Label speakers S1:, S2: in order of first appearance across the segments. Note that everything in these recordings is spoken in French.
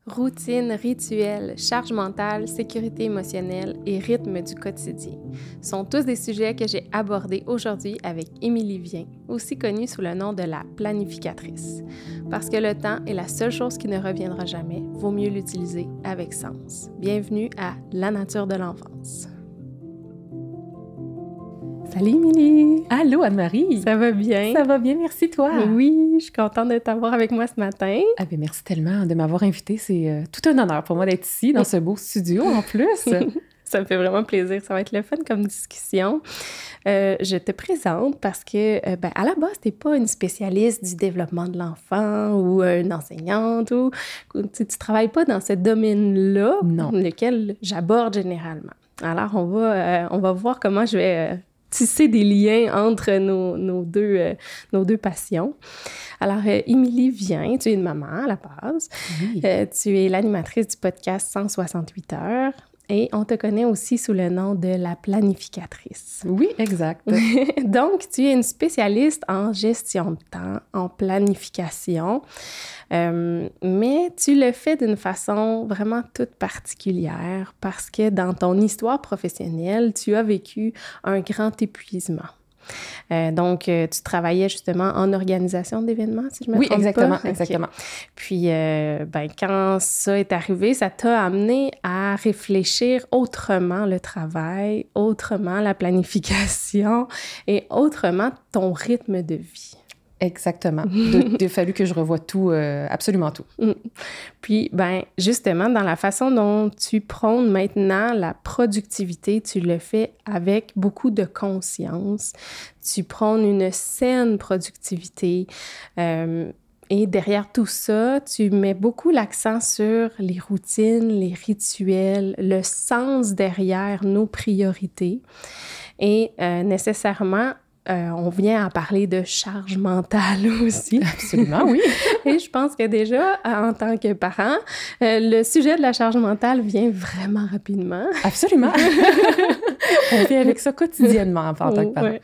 S1: Routine, rituel, charge mentale, sécurité émotionnelle et rythme du quotidien sont tous des sujets que j'ai abordés aujourd'hui avec Émilie Vien, aussi connue sous le nom de la planificatrice. Parce que le temps est la seule chose qui ne reviendra jamais, vaut mieux l'utiliser avec sens. Bienvenue à La nature de l'enfance. Salut Émilie!
S2: Allô Anne-Marie!
S1: Ça va bien?
S2: Ça va bien, merci toi!
S1: Oui, je suis contente de t'avoir avec moi ce matin.
S2: Ah ben merci tellement de m'avoir invitée, c'est tout un honneur pour moi d'être ici, dans ce beau studio en plus.
S1: Ça me fait vraiment plaisir, ça va être le fun comme discussion. Je te présente parce que, à la base, tu n'es pas une spécialiste du développement de l'enfant ou une enseignante ou tu ne travailles pas dans ce domaine-là, lequel j'aborde généralement. Alors, on va voir comment je vais tisser des liens entre nos deux passions. Alors, Émilie Vien, tu es une maman à la base.
S2: Oui.
S1: Tu es l'animatrice du podcast 168 heures. Et on te connaît aussi sous le nom de la planificatrice.
S2: Oui, exact.
S1: Donc, tu es une spécialiste en gestion de temps, en planification, mais tu le fais d'une façon vraiment toute particulière parce que dans ton histoire professionnelle, tu as vécu un grand épuisement. Donc, tu travaillais justement en organisation d'événements, si je me trompe pas?
S2: Oui, exactement,
S1: Okay.
S2: exactement.
S1: Puis, quand ça est arrivé, ça t'a amené à réfléchir autrement le travail, autrement la planification et autrement ton rythme de vie.
S2: Exactement. Il a fallu que je revoie tout, absolument tout.
S1: Puis, justement, dans la façon dont tu prônes maintenant la productivité, tu le fais avec beaucoup de conscience. Tu prônes une saine productivité. Et derrière tout ça, tu mets beaucoup l'accent sur les routines, les rituels, le sens derrière nos priorités. Et nécessairement, on vient à parler de charge mentale aussi.
S2: Absolument, oui.
S1: Et je pense que déjà, en tant que parent, le sujet de la charge mentale vient vraiment rapidement.
S2: Absolument. On vit avec ça quotidiennement en tant que parent.
S1: Ouais.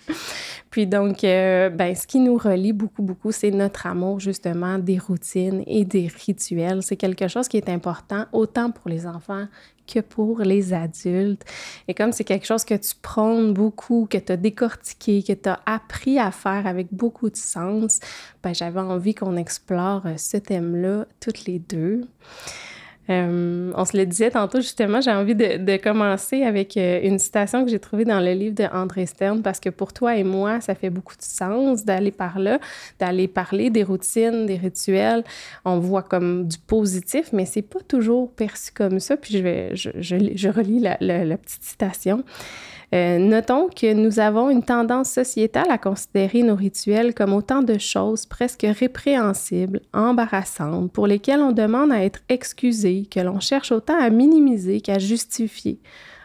S1: Puis donc, ce qui nous relie beaucoup, c'est notre amour justement des routines et des rituels. C'est quelque chose qui est important autant pour les enfants que pour les adultes. Et comme c'est quelque chose que tu prônes beaucoup, que tu as décortiqué, que tu as appris à faire avec beaucoup de sens, j'avais envie qu'on explore ce thème-là toutes les deux. On se le disait tantôt, justement, j'ai envie de commencer avec une citation que j'ai trouvée dans le livre de André Stern, parce que pour toi et moi, ça fait beaucoup de sens d'aller par là, d'aller parler des routines, des rituels. On voit comme du positif, mais c'est pas toujours perçu comme ça. Puis je relis la petite citation. Notons que nous avons une tendance sociétale à considérer nos rituels comme autant de choses presque répréhensibles, embarrassantes, pour lesquelles on demande à être excusé, que l'on cherche autant à minimiser qu'à justifier.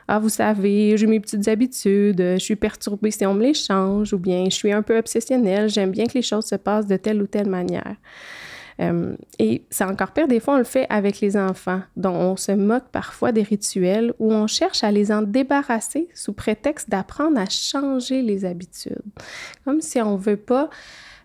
S1: Ah, vous savez, j'ai mes petites habitudes, je suis perturbée si on me les change, ou bien je suis un peu obsessionnelle, j'aime bien que les choses se passent de telle ou telle manière. Et c'est encore pire, des fois, on le fait avec les enfants, dont on se moque parfois des rituels où on cherche à les en débarrasser sous prétexte d'apprendre à changer les habitudes. Comme si on veut pas,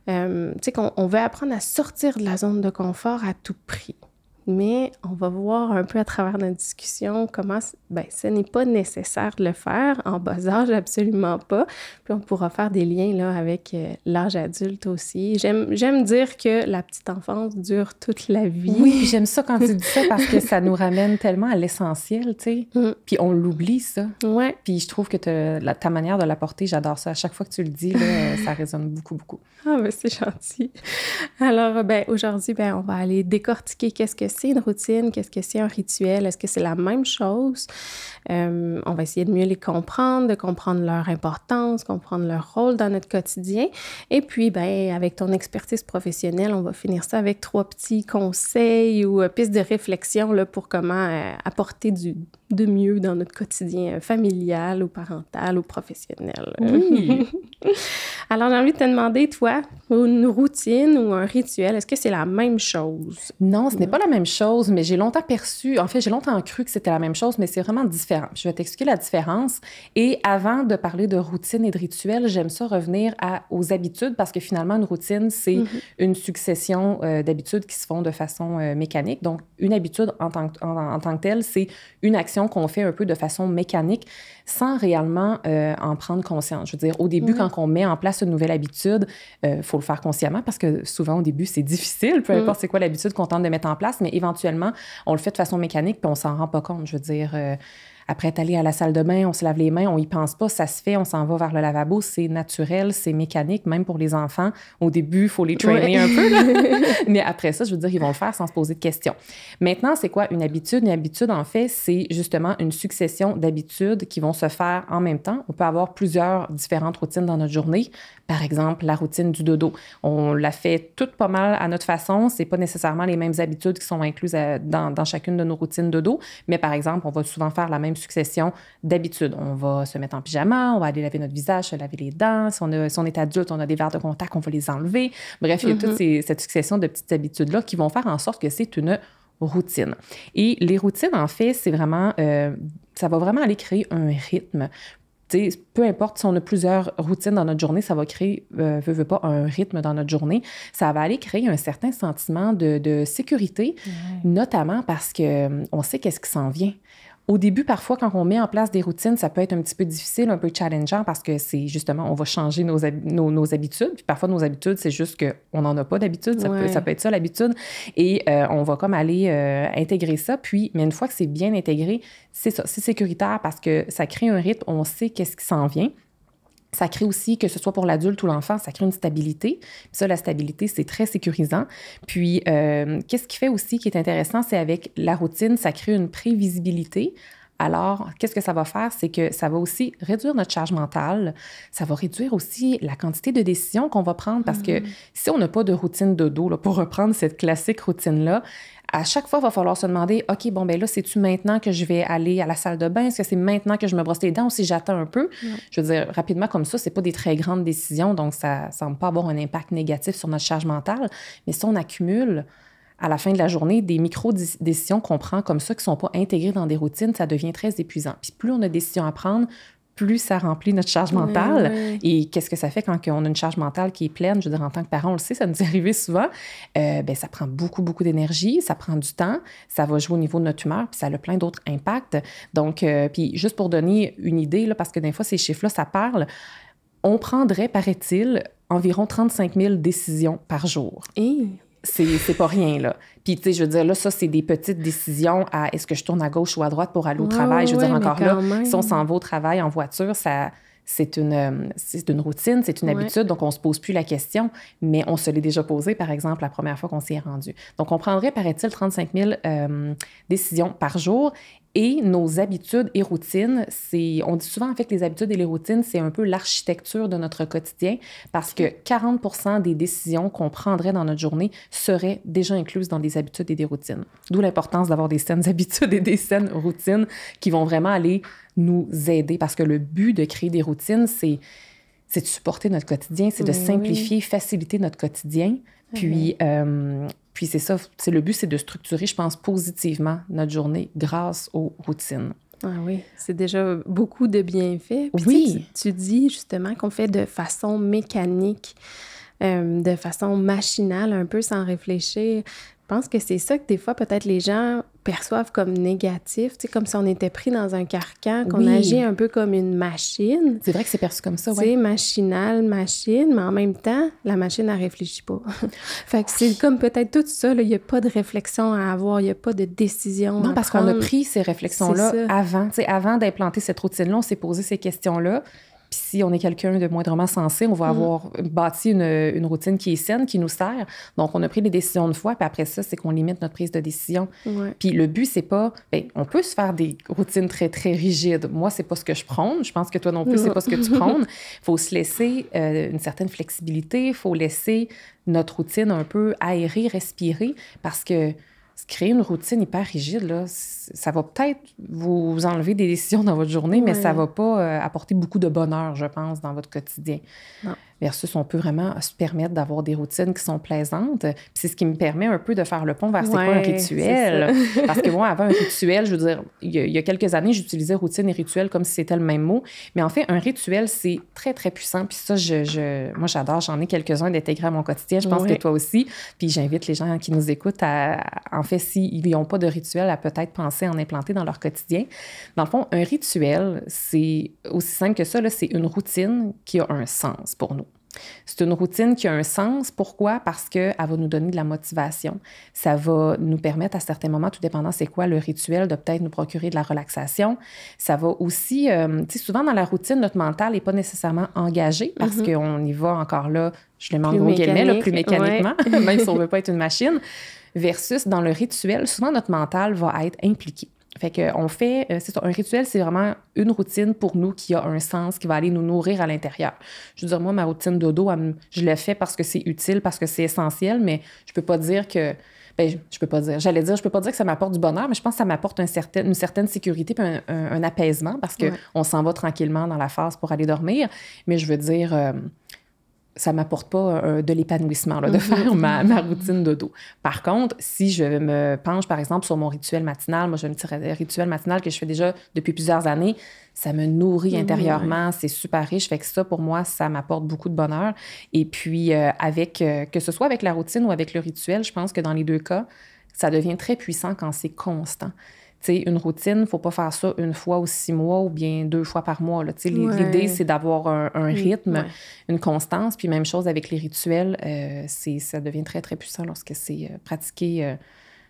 S1: qu'on veut apprendre à sortir de la zone de confort à tout prix. Mais on va voir un peu à travers notre discussion comment ce n'est pas nécessaire de le faire en bas âge, absolument pas. Puis on pourra faire des liens là, avec l'âge adulte aussi. J'aime dire que la petite enfance dure toute la vie.
S2: Oui, puis j'aime ça quand tu dis ça parce que ça nous ramène tellement à l'essentiel, tu sais. Puis on l'oublie, ça.
S1: Ouais.
S2: Puis je trouve que ta manière de l'apporter, j'adore ça. À chaque fois que tu le dis, là, ça résonne beaucoup.
S1: Ah, c'est gentil. Alors, aujourd'hui, on va aller décortiquer qu'est-ce que c'est une routine, qu'est-ce que c'est un rituel, est-ce que c'est la même chose? On va essayer de mieux les comprendre, de comprendre leur importance, comprendre leur rôle dans notre quotidien. Et puis, avec ton expertise professionnelle, on va finir ça avec 3 petits conseils ou pistes de réflexion là, pour comment apporter de mieux dans notre quotidien familial ou parental ou professionnel.
S2: Oui!
S1: Alors, j'ai envie de te demander, toi, une routine ou un rituel, est-ce que c'est la même chose?
S2: Non, ce n'est pas la même même chose, mais j'ai longtemps cru que c'était la même chose, mais c'est vraiment différent. Je vais t'expliquer la différence. Et avant de parler de routine et de rituel, j'aime ça revenir aux habitudes, parce que finalement, une routine, c'est une succession d'habitudes qui se font de façon mécanique. Donc, une habitude en tant que telle, c'est une action qu'on fait un peu de façon mécanique sans réellement en prendre conscience. Je veux dire, au début, quand on met en place une nouvelle habitude, faut le faire consciemment, parce que souvent, au début, c'est difficile, peu importe c'est quoi l'habitude qu'on tente de mettre en place, mais éventuellement, on le fait de façon mécanique, puis on s'en rend pas compte. Je veux dire, après être allé à la salle de bain, on se lave les mains, on y pense pas, ça se fait, on s'en va vers le lavabo, c'est naturel, c'est mécanique, même pour les enfants. Au début, il faut les traîner un peu, là. Mais après ça, je veux dire, ils vont le faire sans se poser de questions. Maintenant, c'est quoi une habitude? Une habitude, en fait, c'est justement une succession d'habitudes qui vont se faire en même temps. On peut avoir plusieurs différentes routines dans notre journée. Par exemple, la routine du dodo. On la fait toute pas mal à notre façon. C'est pas nécessairement les mêmes habitudes qui sont incluses dans chacune de nos routines dodo. Mais par exemple, on va souvent faire la même succession d'habitudes. On va se mettre en pyjama, on va aller laver notre visage, se laver les dents. Si on est adulte, on a des verres de contact, on va les enlever. Bref, il y a toute cette succession de petites habitudes-là qui vont faire en sorte que c'est une routine. Et les routines, en fait, c'est vraiment... ça va vraiment aller créer un rythme. T'sais, peu importe si on a plusieurs routines dans notre journée, ça va créer, veut pas, un rythme dans notre journée. Ça va aller créer un certain sentiment de sécurité, notamment parce qu'on sait qu'est-ce qui s'en vient. Au début, parfois, quand on met en place des routines, ça peut être un petit peu difficile, un peu challengeant, parce que c'est justement, on va changer nos habitudes. Puis parfois, nos habitudes, c'est juste qu'on n'en a pas d'habitude. Ça peut être ça, l'habitude. Et on va comme aller intégrer ça. Puis, mais une fois que c'est bien intégré, c'est ça, c'est sécuritaire parce que ça crée un rythme, on sait qu'est-ce qui s'en vient. Ça crée aussi, que ce soit pour l'adulte ou l'enfant, ça crée une stabilité. Puis ça, la stabilité, c'est très sécurisant. Puis, qu'est-ce qui fait aussi qui est intéressant, c'est avec la routine, ça crée une prévisibilité. Alors, qu'est-ce que ça va faire? C'est que ça va aussi réduire notre charge mentale. Ça va réduire aussi la quantité de décisions qu'on va prendre parce que si on n'a pas de routine de dos, là, pour reprendre cette classique routine-là, à chaque fois, il va falloir se demander, OK, bon, ben là, c'est-tu maintenant que je vais aller à la salle de bain? Est-ce que c'est maintenant que je me brosse les dents ou si j'attends un peu? Je veux dire, rapidement comme ça, c'est pas des très grandes décisions, donc ça ne semble pas avoir un impact négatif sur notre charge mentale. Mais si on accumule à la fin de la journée des micro-décisions qu'on prend comme ça, qui ne sont pas intégrées dans des routines, ça devient très épuisant. Puis plus on a des décisions à prendre, plus ça remplit notre charge mentale. Et qu'est-ce que ça fait quand on a une charge mentale qui est pleine? Je veux dire, en tant que parent, on le sait, ça nous est arrivé souvent. Ben, ça prend beaucoup, beaucoup d'énergie, ça prend du temps, ça va jouer au niveau de notre humeur, puis ça a plein d'autres impacts. Donc, puis juste pour donner une idée, là, parce que des fois, ces chiffres-là, ça parle, on prendrait, paraît-il, environ 35 000 décisions par jour. C'est pas rien, là. Puis, tu sais, je veux dire, là, ça, c'est des petites décisions à est-ce que je tourne à gauche ou à droite pour aller au travail? Je veux dire, encore là, si on s'en va au travail en voiture, c'est une routine, c'est une habitude, donc on se pose plus la question, mais on se l'est déjà posé, par exemple, la première fois qu'on s'y est rendu. Donc, on prendrait, paraît-il, 35 000 décisions par jour. Et nos habitudes et routines, on dit souvent en fait que les habitudes et les routines, c'est un peu l'architecture de notre quotidien parce que 40% des décisions qu'on prendrait dans notre journée seraient déjà incluses dans des habitudes et des routines. D'où l'importance d'avoir des saines habitudes et des saines routines qui vont vraiment aller nous aider parce que le but de créer des routines, c'est de supporter notre quotidien, c'est de simplifier, faciliter notre quotidien. Puis c'est ça, le but, c'est de structurer, je pense, positivement notre journée grâce aux routines.
S1: Ah oui, c'est déjà beaucoup de bienfaits. Puis
S2: oui.
S1: Tu dis justement qu'on fait de façon mécanique, de façon machinale, un peu sans réfléchir. Je pense que c'est ça que des fois, peut-être, les gens perçoivent comme négatif, tu sais, comme si on était pris dans un carcan, qu'on agit un peu comme une machine.
S2: C'est vrai que c'est perçu comme ça, oui.
S1: C'est machinal, machine, mais en même temps, la machine, elle réfléchit pas. Fait que c'est comme peut-être tout ça, il n'y a pas de réflexion à avoir, il n'y a pas de décision
S2: Non,
S1: à
S2: parce
S1: prendre.
S2: qu'on a pris ces réflexions-là avant. Tu sais, avant d'implanter cette routine-là, on s'est posé ces questions-là. Puis si on est quelqu'un de moindrement sensé, on va avoir bâti une routine qui est saine, qui nous sert. Donc, on a pris des décisions une fois, puis après ça, c'est qu'on limite notre prise de décision. Puis le but, c'est pas... Bien, on peut se faire des routines très, très rigides. Moi, c'est pas ce que je prône. Je pense que toi non plus, c'est pas ce que tu prônes. Il faut se laisser une certaine flexibilité. Il faut laisser notre routine un peu aérer, respirer, parce que créer une routine hyper rigide, là, ça va peut-être vous enlever des décisions dans votre journée, mais ça ne va pas apporter beaucoup de bonheur, je pense, dans votre quotidien.
S1: Non.
S2: versus on peut vraiment se permettre d'avoir des routines qui sont plaisantes. Puis c'est ce qui me permet un peu de faire le pont vers c'est quoi un rituel. Parce que moi, avant un rituel, je veux dire, il y a quelques années, j'utilisais routine et rituel comme si c'était le même mot. Mais en fait, un rituel, c'est très, très puissant. Puis ça, moi, j'adore. J'en ai quelques-uns d'intégrer à mon quotidien. Je pense que toi aussi. Puis j'invite les gens qui nous écoutent en fait, s'ils n'ont pas de rituel, à peut-être penser à en implanter dans leur quotidien. Dans le fond, un rituel, c'est aussi simple que ça, là, c'est une routine qui a un sens pour nous. C'est une routine qui a un sens. Pourquoi? Parce qu'elle va nous donner de la motivation. Ça va nous permettre à certains moments, tout dépendant c'est quoi le rituel, de peut-être nous procurer de la relaxation. Ça va aussi, tu sais, souvent dans la routine, notre mental n'est pas nécessairement engagé parce qu'on y va encore là, je le mets en gros guillemets, là, plus mécaniquement, même si on ne veut pas être une machine, versus dans le rituel, souvent notre mental va être impliqué. Fait qu'on fait, c'est ça, un rituel, c'est vraiment une routine pour nous qui a un sens, qui va aller nous nourrir à l'intérieur. Je veux dire, moi, ma routine dodo, je le fais parce que c'est utile, parce que c'est essentiel, mais je peux pas dire que, je peux pas dire que ça m'apporte du bonheur, mais je pense que ça m'apporte une certaine sécurité puis un apaisement parce qu'on s'en va tranquillement dans la phase pour aller dormir. Mais je veux dire, ça ne m'apporte pas de l'épanouissement là, de faire ma routine dodo. Par contre, si je me penche, par exemple, sur mon rituel matinal, moi, j'ai un petit rituel matinal que je fais déjà depuis plusieurs années, ça me nourrit intérieurement, c'est super riche. Fait que ça, pour moi, ça m'apporte beaucoup de bonheur. Et puis, que ce soit avec la routine ou avec le rituel, je pense que dans les deux cas, ça devient très puissant quand c'est constant. T'sais, une routine, il ne faut pas faire ça une fois ou 6 mois ou bien 2 fois par mois. Là. L'idée, c'est d'avoir un rythme, une constance. Puis même chose avec les rituels, ça devient très, très puissant lorsque c'est pratiqué,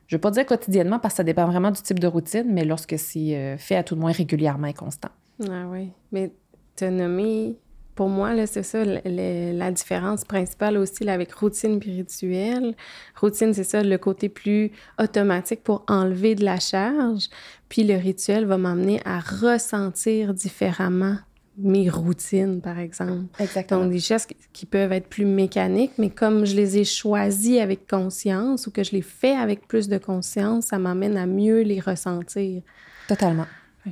S2: je ne veux pas dire quotidiennement parce que ça dépend vraiment du type de routine, mais lorsque c'est fait à tout le moins régulièrement et constant.
S1: Ah oui, mais tu as nommé... Pour moi, là, c'est ça, la différence principale aussi là, avec routine et rituel. Routine, c'est ça, le côté plus automatique pour enlever de la charge. Puis le rituel va m'amener à ressentir différemment mes routines, par exemple.
S2: Exactement.
S1: Donc, des gestes qui peuvent être plus mécaniques, mais comme je les ai choisis avec conscience ou que je les fais avec plus de conscience, ça m'amène à mieux les ressentir.
S2: Totalement.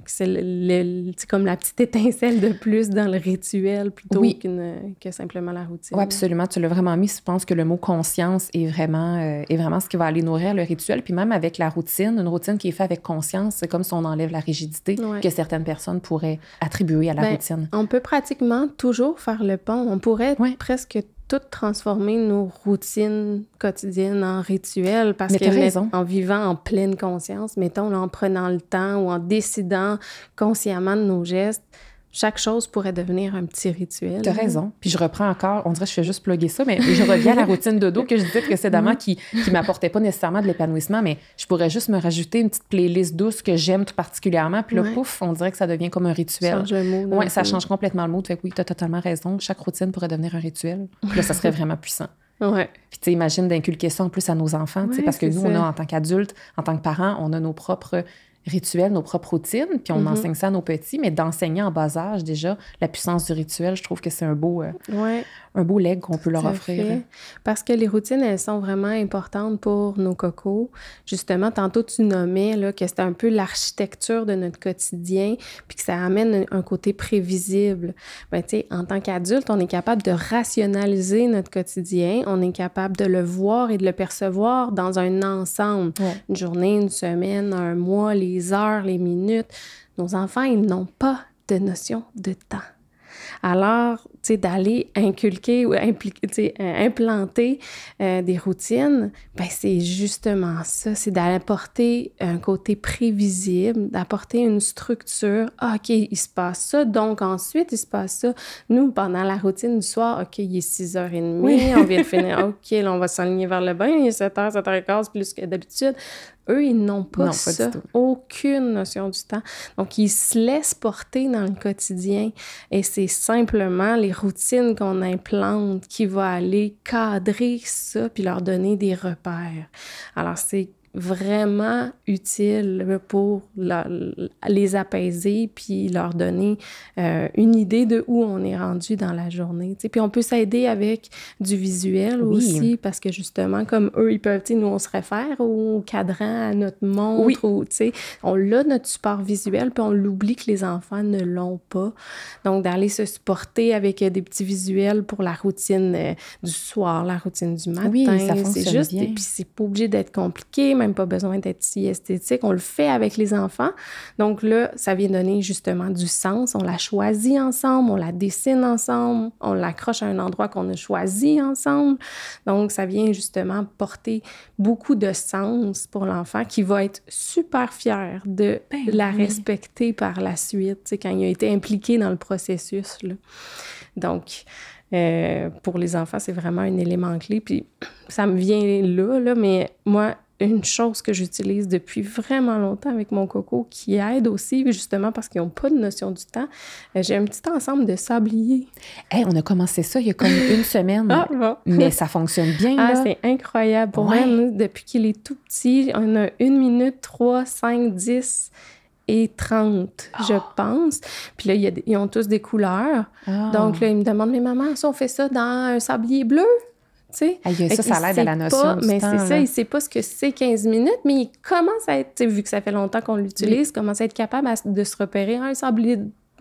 S1: C'est comme la petite étincelle de plus dans le rituel plutôt que simplement la routine.
S2: Oui, absolument. Tu l'as vraiment mis. Je pense que le mot conscience est vraiment ce qui va aller nourrir le rituel. Puis même avec la routine, une routine qui est faite avec conscience, c'est comme si on enlève la rigidité que certaines personnes pourraient attribuer à la routine.
S1: On peut pratiquement toujours faire le pont. On pourrait presque tout transformer nos routines quotidiennes en rituels parce en vivant en pleine conscience, mettons, là, en prenant le temps ou en décidant consciemment de nos gestes, chaque chose pourrait devenir un petit rituel.
S2: T'as raison. Puis je reprends encore, on dirait que je fais juste plugger ça, mais je reviens à la routine dodo que je disais précédemment qui m'apportait pas nécessairement de l'épanouissement, mais je pourrais juste me rajouter une petite playlist douce que j'aime tout particulièrement, puis là, pouf, on dirait que ça devient comme un rituel.
S1: Ça change le mood.
S2: Oui, ça change complètement le mood. Fait que oui, t'as totalement raison. Chaque routine pourrait devenir un rituel. Puis là, ça serait vraiment puissant.
S1: Ouais.
S2: Puis tu sais, imagine d'inculquer ça en plus à nos enfants, parce que nous, on a en tant qu'adultes, en tant que parents, on a nos propres rituels, nos propres routines, puis on enseigne ça à nos petits, mais d'enseigner en bas âge, déjà, la puissance du rituel, je trouve que c'est un beau leg qu'on peut leur offrir.
S1: Parce que les routines, elles sont vraiment importantes pour nos cocos. Justement, tantôt, tu nommais là, que c'était un peu l'architecture de notre quotidien, puis que ça amène un côté prévisible. Ben, tu sais, en tant qu'adulte, on est capable de rationaliser notre quotidien, on est capable de le voir et de le percevoir dans un ensemble. Une journée, une semaine, un mois, les heures, les minutes. Nos enfants, ils n'ont pas de notion de temps. Alors, tu sais, d'aller inculquer ou implanter des routines, ben c'est justement ça, c'est d'apporter un côté prévisible, d'apporter une structure. Ah, OK, il se passe ça, donc ensuite, il se passe ça. Nous, pendant la routine du soir, OK, il est 6h30, on vient de finir. OK, là, on va s'aligner vers le bain, il est 7h, 7h15, plus que d'habitude. Eux, ils n'ont pas ça, aucune notion du temps. Donc, ils se laissent porter dans le quotidien et c'est simplement les routines qu'on implante qui vont aller cadrer ça puis leur donner des repères. Alors, c'est vraiment utile pour les apaiser puis leur donner une idée de où on est rendu dans la journée. T'sais. Puis on peut s'aider avec du visuel aussi, parce que justement, comme eux, ils peuvent, nous, on se réfère au cadran, à notre montre, ou, on a notre support visuel, puis on l'oublie que les enfants ne l'ont pas. Donc, d'aller se supporter avec des petits visuels pour la routine du soir, la routine du matin.
S2: Oui, ça fonctionne juste bien.
S1: Et puis, c'est pas obligé d'être compliqué, même pas besoin d'être si esthétique. On le fait avec les enfants. Donc là, ça vient donner justement du sens. On la choisit ensemble, on la dessine ensemble, on l'accroche à un endroit qu'on a choisi ensemble. Donc, ça vient justement porter beaucoup de sens pour l'enfant qui va être super fier de la respecter par la suite, quand il a été impliqué dans le processus, là. Donc, pour les enfants, c'est vraiment un élément clé. Puis ça me vient là, mais moi, une chose que j'utilise depuis vraiment longtemps avec mon coco qui aide aussi, justement parce qu'ils n'ont pas de notion du temps, j'ai un petit ensemble de sabliers.
S2: Hey, on a commencé ça il y a comme une semaine, mais ça fonctionne bien.
S1: Ah, c'est incroyable. Pour moi, depuis qu'il est tout petit, on a 1 minute, 3, 5, 10... et 30, je pense. Puis là, ils ont tous des couleurs. Donc là, ils me demandent, mais maman, ça, on fait ça dans un sablier bleu? Tu sais?
S2: Ça l'aide à la notion du temps.
S1: Mais c'est ça, il ne sait pas ce que c'est 15 minutes, mais il commence à être, vu que ça fait longtemps qu'on l'utilise, commence à être capable de se repérer un sablier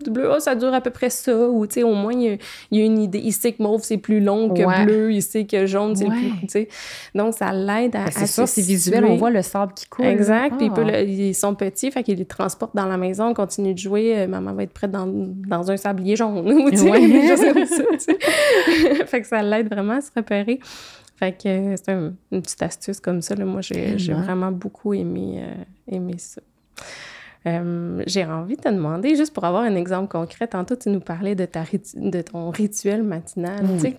S1: bleu, ça dure à peu près ça, ou tu sais, au moins, il y a une idée. Il sait que mauve, c'est plus long que bleu, il sait que jaune, c'est le plus... Tu sais. Donc, ça l'aide à...
S2: C'est ça, c'est visuel, on voit le sable qui coule.
S1: Exact, puis ils sont petits, fait qu'ils les transportent dans la maison, on continue de jouer, maman va être prête dans un sablier jaune, ou tu sais, des choses comme ça, tu sais. Fait que ça l'aide vraiment à se repérer. Fait que c'est une petite astuce comme ça, là. Moi, j'ai vraiment beaucoup aimé ça. J'ai envie de te demander, juste pour avoir un exemple concret, tantôt tu nous parlais de ton rituel matinal. Tu sais,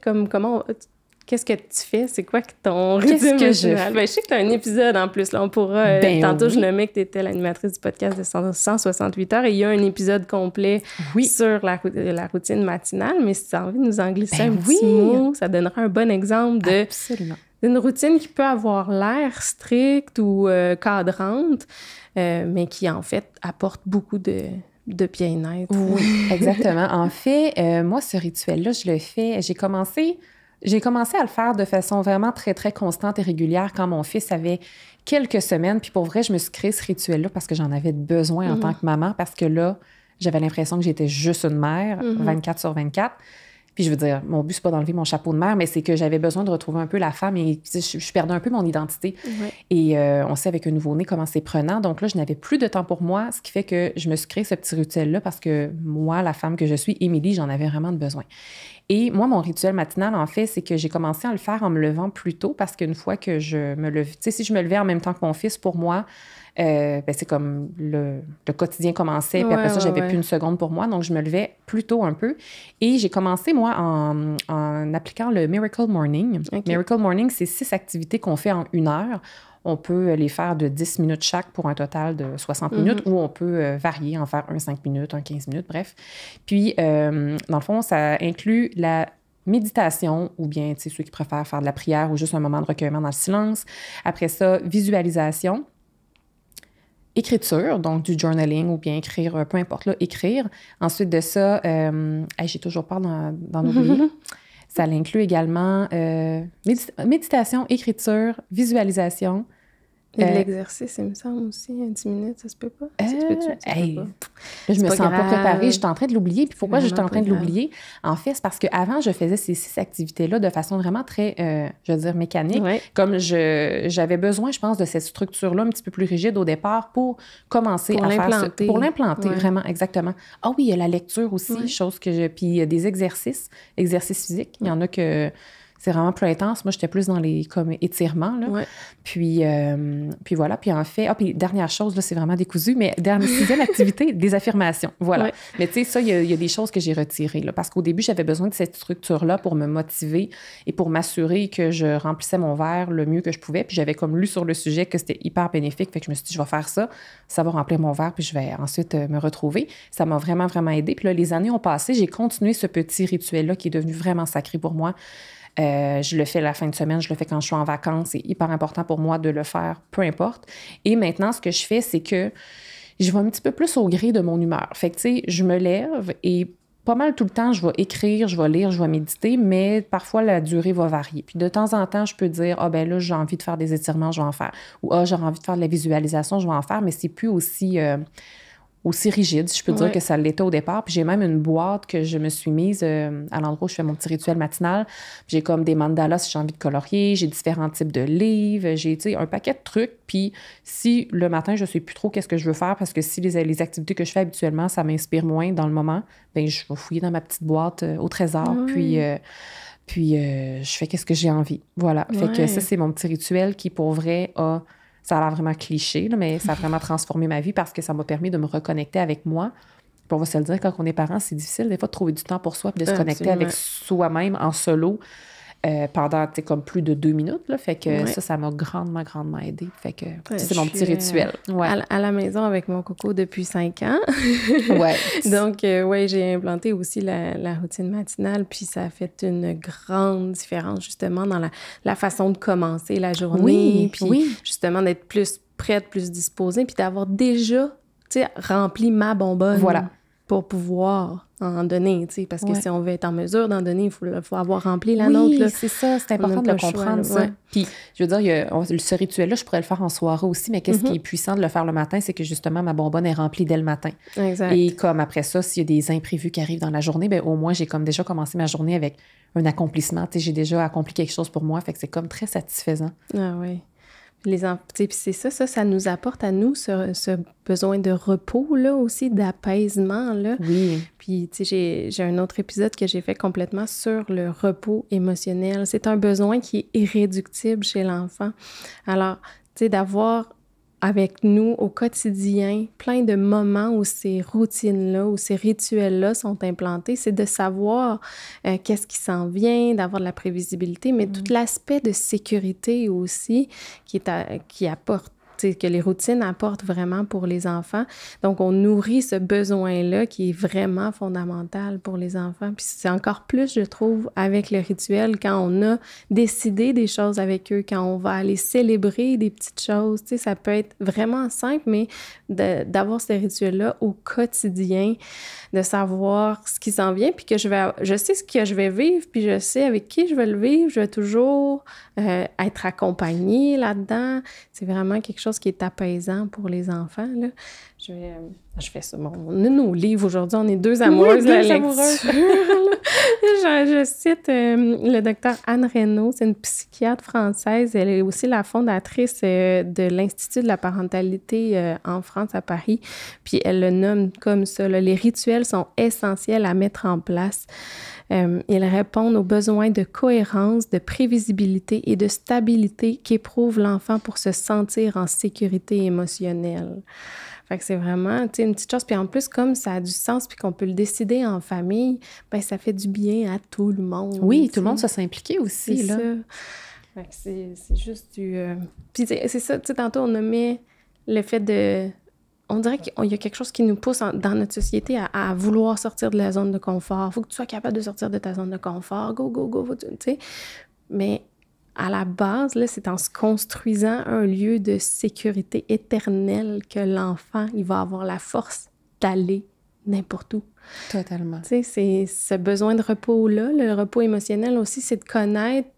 S1: qu'est-ce que tu fais? C'est quoi ton rituel matinal? Je sais que tu as un épisode en plus. Là, on pourra... tantôt, je nommais que tu étais l'animatrice du podcast de 168 heures et il y a un épisode complet sur la routine matinale, mais si tu as envie de nous en glisser un petit mot, ça donnera un bon exemple d'une routine qui peut avoir l'air stricte ou cadrante, mais qui, en fait, apporte beaucoup de bien-être.
S2: Oui, exactement. En fait, moi, ce rituel-là, je le fais... J'ai commencé à le faire de façon vraiment très, très constante et régulière quand mon fils avait quelques semaines. Puis pour vrai, je me suis créé ce rituel-là parce que j'en avais besoin en tant que maman, parce que là, j'avais l'impression que j'étais juste une mère, 24/24. Puis je veux dire, mon but, c'est pas d'enlever mon chapeau de mère, mais c'est que j'avais besoin de retrouver un peu la femme et je perdais un peu mon identité. Et on sait avec un nouveau-né comment c'est prenant. Donc là, je n'avais plus de temps pour moi, ce qui fait que je me suis créé ce petit rituel-là parce que moi, la femme que je suis, Émilie, j'en avais vraiment besoin. Et moi, mon rituel matinal, en fait, c'est que j'ai commencé à le faire en me levant plus tôt parce qu'une fois que je me levais, tu sais, si je me levais en même temps que mon fils, pour moi, c'est comme le quotidien commençait, puis après ça, j'avais plus une seconde pour moi, donc je me levais plus tôt un peu. Et j'ai commencé, moi, en appliquant le Miracle Morning. Miracle Morning, c'est 6 activités qu'on fait en 1 heure. On peut les faire de 10 minutes chaque pour un total de 60 minutes, ou on peut varier, en faire un 5 minutes, un 15 minutes, bref. Puis, dans le fond, ça inclut la méditation, ou bien, tu sais, ceux qui préfèrent faire de la prière ou juste un moment de recueillement dans le silence. Après ça, visualisation. Écriture, donc du journaling ou bien écrire, peu importe, là, écrire. Ensuite de ça, j'ai toujours peur d'en oublier. Ça l'inclut également méditation, écriture, visualisation.
S1: Et de l'exercice, il me semble aussi, 10 minutes, ça se peut pas? Ça se peut-tu?
S2: Là, je me sens pas préparée, je suis en train de l'oublier. Puis pourquoi je suis en train de l'oublier? En fait, c'est parce qu'avant, je faisais ces 6 activités-là de façon vraiment très, je veux dire, mécanique. Comme j'avais besoin, je pense, de cette structure-là un petit peu plus rigide au départ pour commencer à faire ça. Pour l'implanter, vraiment, exactement. Ah oui, il y a la lecture aussi, chose que puis il y a des exercices physiques. Il y en a que... C'est vraiment plus intense. Moi, j'étais plus dans les comme étirements, là. Puis voilà. Puis en fait... puis dernière chose, là, c'est vraiment décousu, mais 6e activité, des affirmations. Voilà. Mais tu sais, ça, il y a des choses que j'ai retirées, là, parce qu'au début, j'avais besoin de cette structure-là pour me motiver et pour m'assurer que je remplissais mon verre le mieux que je pouvais. Puis j'avais comme lu sur le sujet que c'était hyper bénéfique. Fait que je me suis dit, je vais faire ça. Ça va remplir mon verre, puis je vais ensuite me retrouver. Ça m'a vraiment, vraiment aidé. Puis là, les années ont passé. J'ai continué ce petit rituel-là qui est devenu vraiment sacré pour moi. Je le fais la fin de semaine, je le fais quand je suis en vacances. C'est hyper important pour moi de le faire, peu importe. Et maintenant, ce que je fais, c'est que je vais un petit peu plus au gré de mon humeur. Fait que, tu sais, je me lève et pas mal tout le temps, je vais écrire, je vais lire, je vais méditer, mais parfois, la durée va varier. Puis de temps en temps, je peux dire, ah ben là, j'ai envie de faire des étirements, je vais en faire. Ou, ah, j'ai envie de faire de la visualisation, je vais en faire, mais c'est plus aussi rigide, si je peux dire que ça l'était au départ. Puis j'ai même une boîte que je me suis mise à l'endroit où je fais mon petit rituel matinal. J'ai comme des mandalas si j'ai envie de colorier, j'ai différents types de livres, j'ai, tu sais, un paquet de trucs. Puis si le matin, je sais plus trop qu'est-ce que je veux faire, parce que si les activités que je fais habituellement, ça m'inspire moins dans le moment, bien, je vais fouiller dans ma petite boîte au trésor, puis je fais qu'est-ce que j'ai envie. Voilà. Fait que ça, c'est mon petit rituel qui, pour vrai, ça a l'air vraiment cliché, là, mais ça a vraiment transformé ma vie parce que ça m'a permis de me reconnecter avec moi. Puis on va se le dire, quand on est parent, c'est difficile des fois de trouver du temps pour soi puis de se connecter avec soi-même en solo pendant, tu sais, comme plus de 2 minutes. Là. Fait que ça m'a grandement, grandement aidé. Fait que c'est mon petit rituel.
S1: À la maison avec mon coco depuis 5 ans.
S2: Ouais.
S1: Donc, j'ai implanté aussi la routine matinale, puis ça a fait une grande différence, justement, dans la façon de commencer la journée. Puis justement, d'être plus prête, plus disposée, puis d'avoir déjà, tu sais, rempli ma bonbonne.
S2: Voilà.
S1: Pour pouvoir en donner, tu sais, parce que si on veut être en mesure d'en donner, il faut avoir rempli la nôtre.
S2: Oui, c'est ça, c'est important de le comprendre, ça. Puis, je veux dire, ce rituel-là, je pourrais le faire en soirée aussi, mais qu'est-ce qui est puissant de le faire le matin, c'est que justement, ma bonbonne est remplie dès le matin.
S1: Exact.
S2: Et comme après ça, s'il y a des imprévus qui arrivent dans la journée, bien, au moins, j'ai comme déjà commencé ma journée avec un accomplissement. Tu sais, j'ai déjà accompli quelque chose pour moi, fait que c'est comme très satisfaisant.
S1: Ah oui. Puis c'est ça nous apporte à nous ce besoin de repos, là, aussi, d'apaisement, là.
S2: Oui.
S1: Puis, tu sais, j'ai un autre épisode que j'ai fait complètement sur le repos émotionnel. C'est un besoin qui est irréductible chez l'enfant. Alors, tu sais, d'avoir avec nous au quotidien plein de moments où ces routines-là, où ces rituels-là sont implantés, c'est de savoir qu'est-ce qui s'en vient, d'avoir de la prévisibilité, mais tout l'aspect de sécurité aussi qui apporte, que les routines apportent vraiment pour les enfants. Donc, on nourrit ce besoin-là qui est vraiment fondamental pour les enfants. Puis c'est encore plus, je trouve, avec le rituel, quand on a décidé des choses avec eux, quand on va aller célébrer des petites choses. Tu sais, ça peut être vraiment simple, mais d'avoir ces rituels-là au quotidien, de savoir ce qui s'en vient, puis que je sais ce que je vais vivre, puis je sais avec qui je vais le vivre. Je vais toujours être accompagnée là-dedans. C'est vraiment quelque chose qui est apaisant pour les enfants, là. Je fais ça. Bon, on a nos livres aujourd'hui. On est deux amoureuses de la lecture. Je cite le docteur Anne Reynaud. C'est une psychiatre française. Elle est aussi la fondatrice de l'Institut de la parentalité en France, à Paris. Puis elle le nomme comme ça, là, les rituels sont essentiels à mettre en place. Ils répondent aux besoins de cohérence, de prévisibilité et de stabilité qu'éprouve l'enfant pour se sentir en sécurité émotionnelle. Fait que c'est vraiment, tu sais, une petite chose. Puis en plus, comme ça a du sens puis qu'on peut le décider en famille, bien, ça fait du bien à tout le monde.
S2: Oui, tout le monde se sent impliqué aussi,
S1: c'est
S2: là.
S1: Ça. Fait que c'est juste du... Puis c'est ça, tu sais, tantôt, on nommait le fait de... On dirait qu'il y a quelque chose qui nous pousse dans notre société à vouloir sortir de la zone de confort. Il faut que tu sois capable de sortir de ta zone de confort. Go, go, go, tu sais. Mais à la base, là, c'est en se construisant un lieu de sécurité éternelle que l'enfant, il va avoir la force d'aller n'importe où.
S2: Totalement.
S1: Tu sais, c'est ce besoin de repos-là, le repos émotionnel aussi, c'est de connaître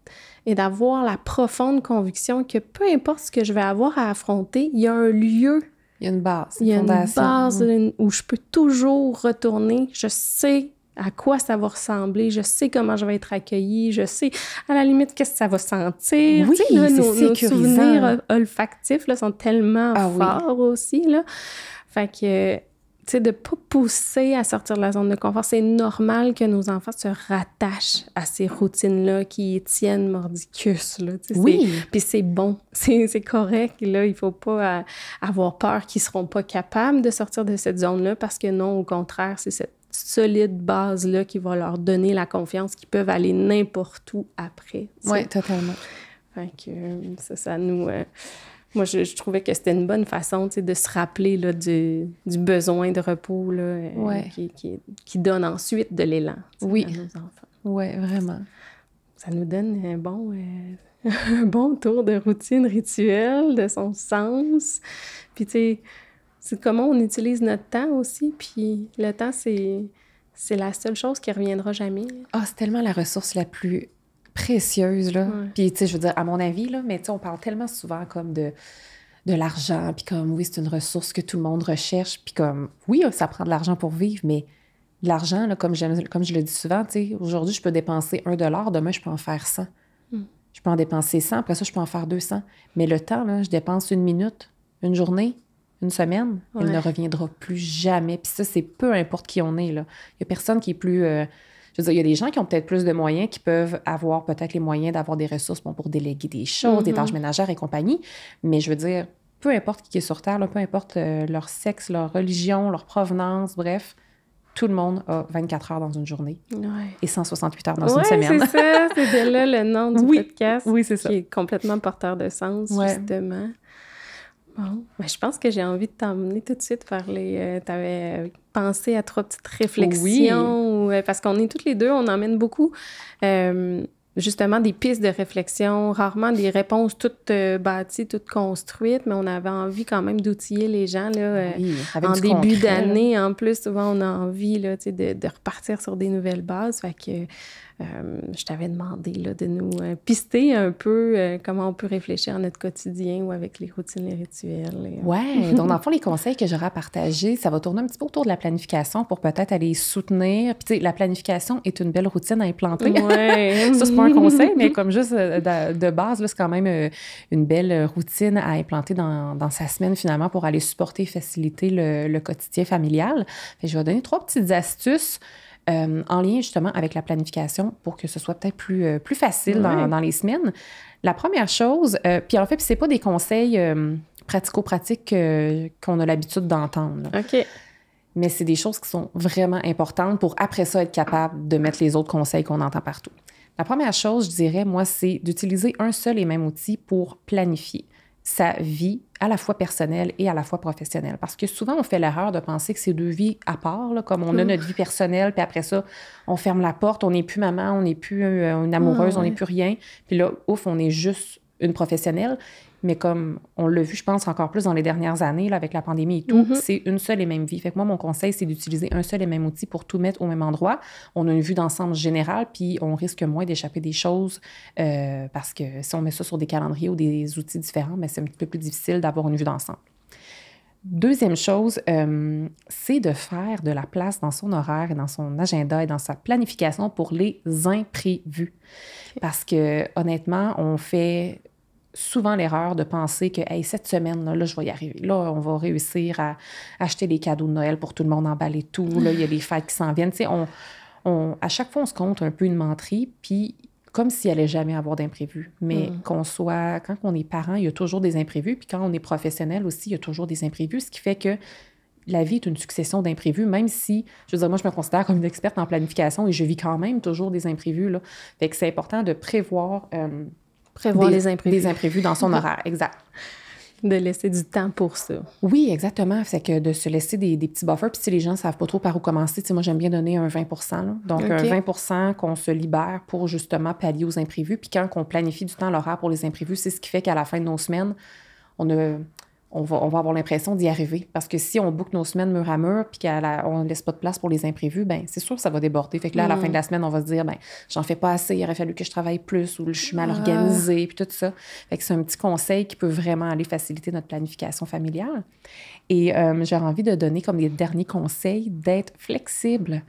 S1: et d'avoir la profonde conviction que peu importe ce que je vais avoir à affronter, il y a un lieu.
S2: Il y a une base,
S1: il y a une base où je peux toujours retourner. Je sais à quoi ça va ressembler, je sais comment je vais être accueillie, je sais à la limite qu'est-ce que ça va sentir.
S2: Oui, là,
S1: nos souvenirs olfactifs là, sont tellement forts aussi. Là. Fait que, tu sais, de ne pas pousser à sortir de la zone de confort, c'est normal que nos enfants se rattachent à ces routines-là qui tiennent mordicus. Là,
S2: oui.
S1: Puis c'est bon, c'est correct. Là, il ne faut pas avoir peur qu'ils ne seront pas capables de sortir de cette zone-là parce que non, au contraire, c'est cette solide base-là qui va leur donner la confiance qu'ils peuvent aller n'importe où après.
S2: Oui, totalement.
S1: Fait que ça nous... moi, je trouvais que c'était une bonne façon, de se rappeler là, du besoin de repos là, qui donne ensuite de l'élan à nos enfants.
S2: Oui, vraiment.
S1: Ça nous donne un bon tour de routine rituelle, de son sens. Puis, tu sais, c'est comment on utilise notre temps aussi. Puis, le temps, c'est la seule chose qui reviendra jamais.
S2: Ah, c'est tellement la ressource la plus précieuse, là.
S1: Ouais.
S2: Puis, tu sais, je veux dire, à mon avis, là, mais tu sais, on parle tellement souvent comme de l'argent, puis comme, oui, c'est une ressource que tout le monde recherche, puis comme, oui, ça prend de l'argent pour vivre, mais de l'argent, là, comme je le dis souvent, tu sais, aujourd'hui, je peux dépenser $1, demain, je peux en faire 100. Je peux en dépenser 100, après ça, je peux en faire 200. Mais le temps, là, je dépense 1 minute, une journée, une semaine, il ne reviendra plus jamais. Puis ça, c'est peu importe qui on est, là. Il n'y a personne qui est plus... je veux dire, il y a des gens qui ont peut-être plus de moyens, qui peuvent avoir peut-être les moyens d'avoir des ressources pour déléguer des choses, des tâches ménagères et compagnie. Mais je veux dire, peu importe qui est sur Terre, là, peu importe leur sexe, leur religion, leur provenance, bref, tout le monde a 24 heures dans une journée et 168 heures dans une semaine.
S1: C'est ça, c'était là le nom du podcast.
S2: Oui, c'est ça.
S1: Qui est complètement porteur de sens, justement. Bon, ben, je pense que j'ai envie de t'emmener tout de suite vers les... t'avais pensé à 3 petites réflexions, parce qu'on est toutes les deux, on emmène beaucoup... justement, des pistes de réflexion, rarement des réponses toutes bâties, toutes construites, mais on avait envie quand même d'outiller les gens, là, en début d'année. En plus, souvent, on a envie, là, de repartir sur des nouvelles bases. Fait que je t'avais demandé, là, de nous pister un peu comment on peut réfléchir à notre quotidien ou avec les routines, les rituels.
S2: Oui, donc dans le fond, les conseils que j'aurai à partager, ça va tourner un petit peu autour de la planification pour peut-être aller soutenir. Puis, tu sais, la planification est une belle routine à implanter.
S1: Ouais.
S2: Ça, c'est pas un conseil, mais comme juste de base, là, c'est quand même une belle routine à implanter dans sa semaine, finalement, pour aller supporter et faciliter le quotidien familial. Fait que je vais donner 3 petites astuces en lien, justement, avec la planification pour que ce soit peut-être plus facile dans les semaines. La première chose, puis en fait, c'est pas des conseils pratico-pratiques qu'on a l'habitude d'entendre. Là.
S1: OK.
S2: Mais c'est des choses qui sont vraiment importantes pour, après ça, être capable de mettre les autres conseils qu'on entend partout. La première chose, je dirais, moi, c'est d'utiliser un seul et même outil pour planifier sa vie à la fois personnelle et à la fois professionnelle. Parce que souvent, on fait l'erreur de penser que c'est 2 vies à part, là, comme on a notre vie personnelle, puis après ça, on ferme la porte, on n'est plus maman, on n'est plus une amoureuse, on n'est plus rien. Puis là, ouf, on est juste une professionnelle. Mais comme on l'a vu, je pense, encore plus dans les dernières années, là, avec la pandémie et tout, c'est une seule et même vie. Fait que moi, mon conseil, c'est d'utiliser un seul et même outil pour tout mettre au même endroit. On a une vue d'ensemble générale, puis on risque moins d'échapper des choses parce que si on met ça sur des calendriers ou des outils différents, bien, c'est un petit peu plus difficile d'avoir une vue d'ensemble. Deuxième chose, c'est de faire de la place dans son horaire et dans son agenda et dans sa planification pour les imprévus. Parce que, honnêtement, on fait souvent l'erreur de penser que hey, cette semaine, là, je vais y arriver. Là, on va réussir à acheter des cadeaux de Noël pour tout le monde, emballer tout. Là, il y a les fêtes qui s'en viennent. Tu sais, à chaque fois, on se compte un peu une menterie, puis comme s'il n'allait jamais avoir d'imprévus. Mais quand on est parent, il y a toujours des imprévus. Puis quand on est professionnel aussi, il y a toujours des imprévus, ce qui fait que la vie est une succession d'imprévus, même si, je veux dire, moi, je me considère comme une experte en planification et je vis quand même toujours des imprévus, là. Fait que c'est important de prévoir
S1: les imprévus.
S2: Des imprévus dans son horaire, exact.
S1: De laisser du temps pour ça.
S2: Oui, exactement. C'est que de se laisser des petits buffers. Puis si les gens ne savent pas trop par où commencer, tu sais, moi, j'aime bien donner un 20 là. Donc, un 20 qu'on se libère pour justement pallier aux imprévus. Puis quand on planifie du temps l'horaire pour les imprévus, c'est ce qui fait qu'à la fin de nos semaines, on va avoir l'impression d'y arriver. Parce que si on boucle nos semaines mur à mur puis qu'on ne laisse pas de place pour les imprévus, bien, c'est sûr que ça va déborder. Fait que là, à la fin de la semaine, on va se dire, bien, j'en fais pas assez, il aurait fallu que je travaille plus ou je suis mal organisée, puis tout ça. Fait que c'est un petit conseil qui peut vraiment aller faciliter notre planification familiale. Et j'aurais envie de donner comme des derniers conseils d'être flexible.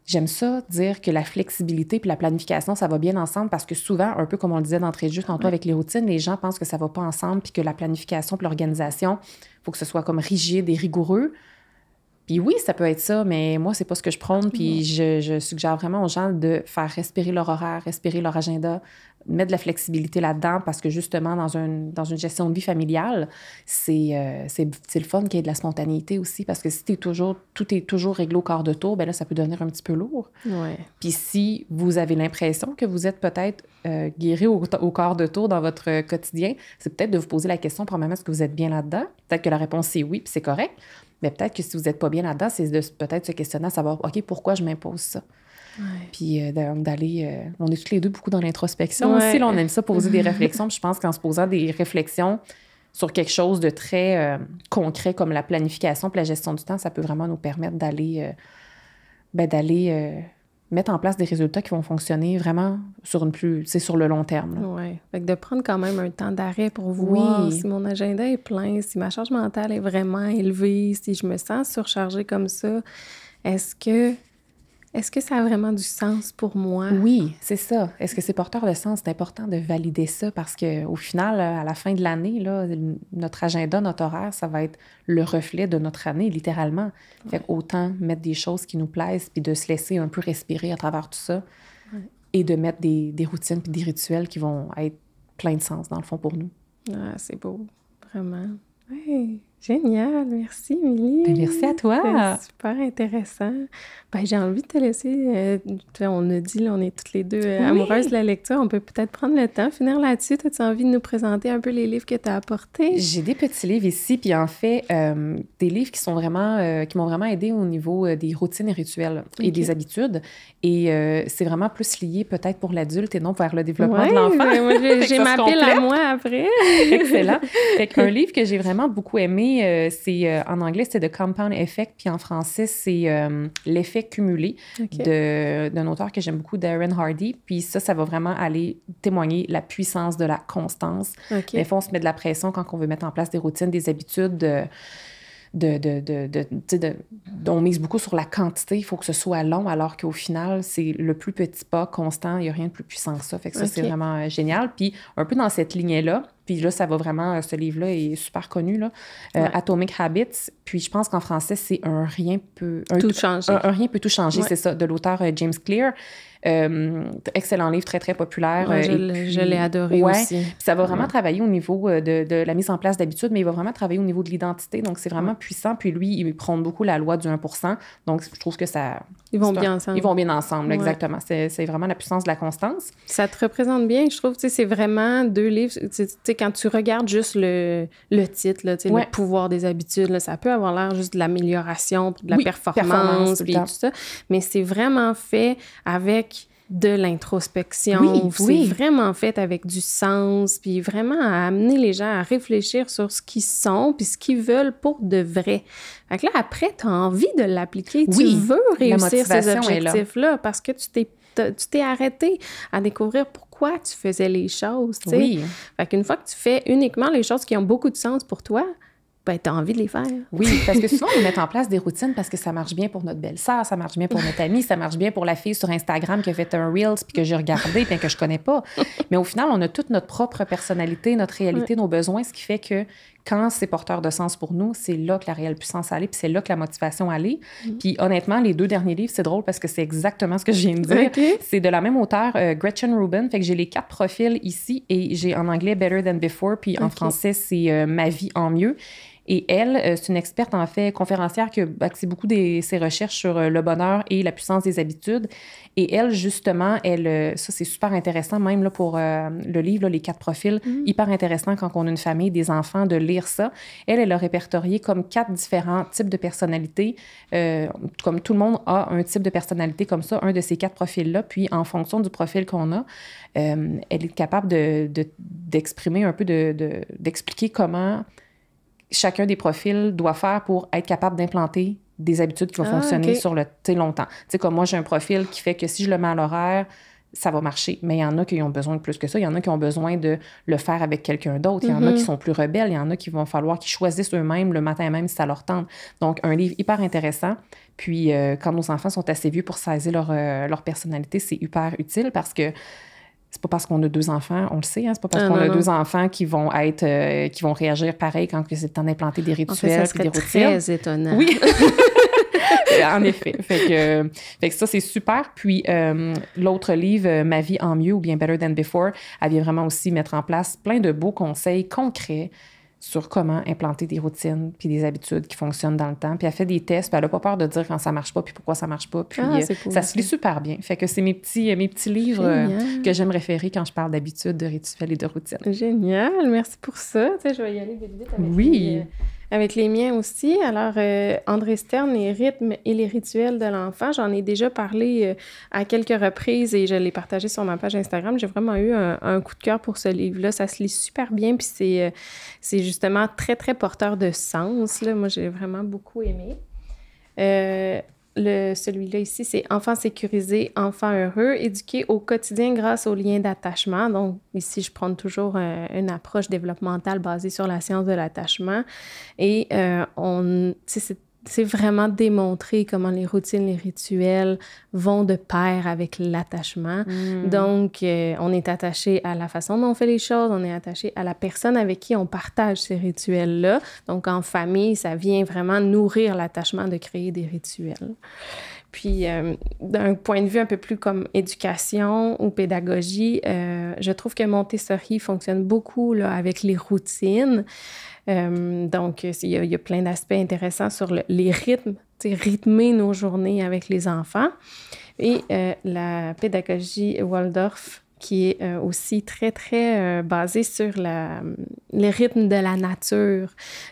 S2: J'aime ça, dire que la flexibilité puis la planification, ça va bien ensemble parce que souvent, un peu comme on le disait d'entrée de jeu tantôt avec les routines, les gens pensent que ça va pas ensemble puis que la planification puis l'organisation, il faut que ce soit comme rigide et rigoureux. Puis oui, ça peut être ça, mais moi, c'est pas ce que je prône. Puis je suggère vraiment aux gens de faire respirer leur horaire, respirer leur agenda, mettre de la flexibilité là-dedans parce que justement, dans une gestion de vie familiale, c'est le fun qu'il y ait de la spontanéité aussi parce que si tout est toujours réglé au quart de tour, bien là, ça peut devenir un petit peu lourd.
S1: Ouais.
S2: Puis si vous avez l'impression que vous êtes peut-être guéri au quart de tour dans votre quotidien, c'est peut-être de vous poser la question, premièrement, est-ce que vous êtes bien là-dedans? Peut-être que la réponse, c'est oui, puis c'est correct. Mais peut-être que si vous n'êtes pas bien là-dedans, c'est de peut-être se questionner à savoir, OK, pourquoi je m'impose ça? Puis d'aller... on est toutes les deux beaucoup dans l'introspection aussi. Là, on aime ça poser des réflexions. Puis je pense qu'en se posant des réflexions sur quelque chose de très concret comme la planification puis la gestion du temps, ça peut vraiment nous permettre d'aller mettre en place des résultats qui vont fonctionner vraiment sur le long terme.
S1: Oui. Fait que de prendre quand même un temps d'arrêt pour voir si mon agenda est plein, si ma charge mentale est vraiment élevée, si je me sens surchargée comme ça, est-ce que ça a vraiment du sens pour moi?
S2: Oui, c'est ça. Est-ce que c'est porteur de sens? C'est important de valider ça parce qu'au final, à la fin de l'année, là, notre agenda, notre horaire, ça va être le reflet de notre année, littéralement. Fait qu'autant mettre des choses qui nous plaisent puis de se laisser un peu respirer à travers tout ça et de mettre des routines puis des rituels qui vont être pleins de sens, dans le fond, pour nous.
S1: Ah, c'est beau. Vraiment. Oui. Génial, merci Émilie.
S2: Ben, merci à toi.
S1: C'est super intéressant. Ben, j'ai envie de te laisser, on a dit, là, on est toutes les deux amoureuses de la lecture, on peut peut-être prendre le temps, finir là-dessus. As-tu envie de nous présenter un peu les livres que tu as apportés?
S2: J'ai des petits livres ici, puis en fait, des livres qui m'ont vraiment aidé au niveau des routines et rituels et des habitudes. Et c'est vraiment plus lié peut-être pour l'adulte et non vers le développement de l'enfant.
S1: Ben, moi, j'ai ma pile à moi après.
S2: Excellent. Fait qu'un livre que j'ai vraiment beaucoup aimé, en anglais, c'est The Compound Effect, puis en français, c'est L'effet cumulé d'un auteur que j'aime beaucoup, Darren Hardy. Puis ça va vraiment aller témoigner la puissance de la constance. Des fois, on se met de la pression quand on veut mettre en place des routines, des habitudes, on mise beaucoup sur la quantité, il faut que ce soit long, alors qu'au final, c'est le plus petit pas constant, il n'y a rien de plus puissant que ça. Fait que ça, c'est vraiment génial. Puis un peu dans cette lignée-là, puis là, ça va vraiment, ce livre-là est super connu, là, Atomic Habits. Puis je pense qu'en français, c'est Un rien peut tout changer, c'est ça, de l'auteur James Clear. Excellent livre, très, très populaire.
S1: Ouais, je l'ai adoré aussi.
S2: Puis ça va vraiment travailler au niveau de la mise en place d'habitudes, mais il va vraiment travailler au niveau de l'identité. Donc, c'est vraiment puissant. Puis lui, il prône beaucoup la loi du 1%. Donc, je trouve que ça...
S1: Ils vont bien ensemble.
S2: Ils vont bien ensemble, exactement. C'est vraiment la puissance de la constance. Ça
S1: te représente bien, je trouve. C'est vraiment deux livres. Quand tu regardes juste le titre, là, le pouvoir des habitudes, là, ça peut avoir l'air juste de l'amélioration, de la performance, puis tout ça. Mais c'est vraiment fait avec de l'introspection. C'est vraiment fait avec du sens, puis vraiment à amener les gens à réfléchir sur ce qu'ils sont, puis ce qu'ils veulent pour de vrai. Fait que là, après, tu as envie de l'appliquer. Tu veux réussir ces objectifs-là parce que tu t'es arrêté à découvrir pourquoi tu faisais les choses, tu sais. Fait qu'une fois que tu fais uniquement les choses qui ont beaucoup de sens pour toi, ben, t'as envie de les faire.
S2: Oui, parce que souvent, on met en place des routines parce que ça marche bien pour notre belle-sœur, ça marche bien pour notre amie, ça marche bien pour la fille sur Instagram qui a fait un Reels puis que j'ai regardé puis que je connais pas. Mais au final, on a toute notre propre personnalité, notre réalité, nos besoins, ce qui fait que quand c'est porteur de sens pour nous, c'est là que la réelle puissance allait, puis c'est là que la motivation allait. Puis honnêtement, les 2 derniers livres, c'est drôle parce que c'est exactement ce que je viens de dire. C'est de la même auteure, Gretchen Rubin. Fait que j'ai les 4 profils ici et j'ai en anglais Better Than Before, puis en français, c'est Ma vie en mieux. Et elle, c'est une experte, en fait, conférencière qui a axé beaucoup ses recherches sur le bonheur et la puissance des habitudes. Et elle, justement, ça, c'est super intéressant, même là, pour le livre, là, les 4 profils, hyper intéressant quand on a une famille, des enfants, de lire ça. Elle a répertorié comme 4 différents types de personnalités. Comme tout le monde a un type de personnalité comme ça, un de ces 4 profils-là. Puis, en fonction du profil qu'on a, elle est capable d'exprimer un peu, d'expliquer comment chacun des profils doit faire pour être capable d'implanter des habitudes qui vont fonctionner sur le longtemps. Tu sais, comme moi, j'ai un profil qui fait que si je le mets à l'horaire, ça va marcher. Mais il y en a qui ont besoin de plus que ça. Il y en a qui ont besoin de le faire avec quelqu'un d'autre. Il y en a qui sont plus rebelles. Il y en a qui vont falloir qu'ils choisissent eux-mêmes le matin même si ça leur tente. Donc, un livre hyper intéressant. Puis, quand nos enfants sont assez vieux pour saisir leur personnalité, c'est hyper utile parce que c'est pas parce qu'on a 2 enfants, on le sait, hein, c'est pas parce qu'on a 2 enfants qui vont réagir pareil quand c'est le temps d'implanter des rituels,
S1: en fait, ça serait
S2: des routines.
S1: Très étonnant.
S2: Oui. En effet. Fait que ça, c'est super. Puis, l'autre livre, Ma vie en mieux ou bien Better Than Before, elle vient vraiment aussi mettre en place plein de beaux conseils concrets sur comment implanter des routines puis des habitudes qui fonctionnent dans le temps. Puis elle fait des tests, puis elle n'a pas peur de dire quand ça marche pas puis pourquoi ça marche pas. Puis cool, ça se lit super bien. Fait que c'est mes petits livres que j'aime référer quand je parle d'habitudes, de rituels et de routines.
S1: Génial! Merci pour ça. Tu sais, je vais y aller vite avec Avec les miens aussi. Alors, André Stern, les rythmes et les rituels de l'enfant, j'en ai déjà parlé à quelques reprises et je l'ai partagé sur ma page Instagram. J'ai vraiment eu un coup de cœur pour ce livre-là. Ça se lit super bien, puis c'est justement très, très porteur de sens, là. Moi, j'ai vraiment beaucoup aimé. Celui-là ici, c'est Enfant sécurisé, enfant heureux, éduqué au quotidien grâce aux liens d'attachement. Donc, ici, je prends toujours une approche développementale basée sur la science de l'attachement. Et c'est vraiment démontré comment les routines, les rituels vont de pair avec l'attachement. Donc, on est attaché à la façon dont on fait les choses, on est attaché à la personne avec qui on partage ces rituels-là. Donc, en famille, ça vient vraiment nourrir l'attachement de créer des rituels. Puis, d'un point de vue un peu plus comme éducation ou pédagogie, je trouve que Montessori fonctionne beaucoup là, avec les routines. Donc, il y a plein d'aspects intéressants sur les rythmes, rythmer nos journées avec les enfants. Et la pédagogie Waldorf, qui est aussi très, très basée sur les rythmes de la nature.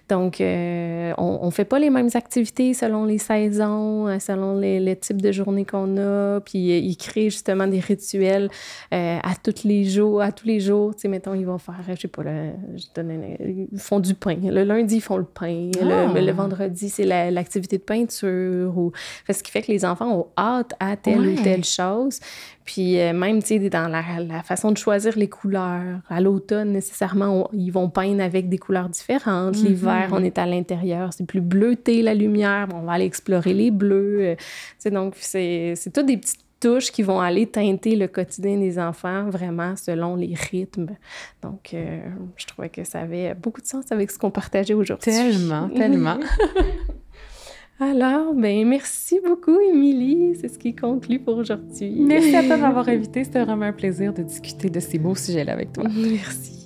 S1: Donc, on ne fait pas les mêmes activités selon les saisons, selon les types de journées qu'on a. Puis, ils créent justement des rituels à tous les jours. Tu sais, mettons, ils vont faire, je sais pas, ils font du pain. Le lundi, ils font le pain. Le vendredi, c'est l'activité de peinture. Ce qui fait que les enfants ont hâte à telle ou telle chose. Puis même, tu sais, dans la façon de choisir les couleurs. À l'automne, nécessairement, ils vont peindre avec des couleurs différentes. L'hiver, on est à l'intérieur, c'est plus bleuté la lumière. On va aller explorer les bleus. Tu sais, donc, c'est toutes des petites touches qui vont aller teinter le quotidien des enfants, vraiment, selon les rythmes. Donc, je trouvais que ça avait beaucoup de sens avec ce qu'on partageait aujourd'hui.
S2: Tellement, tellement.
S1: Alors, merci beaucoup, Émilie. C'est ce qui conclut pour aujourd'hui.
S2: Merci à toi de m'avoir invitée. C'était vraiment un plaisir de discuter de ces beaux sujets-là avec toi.
S1: Merci.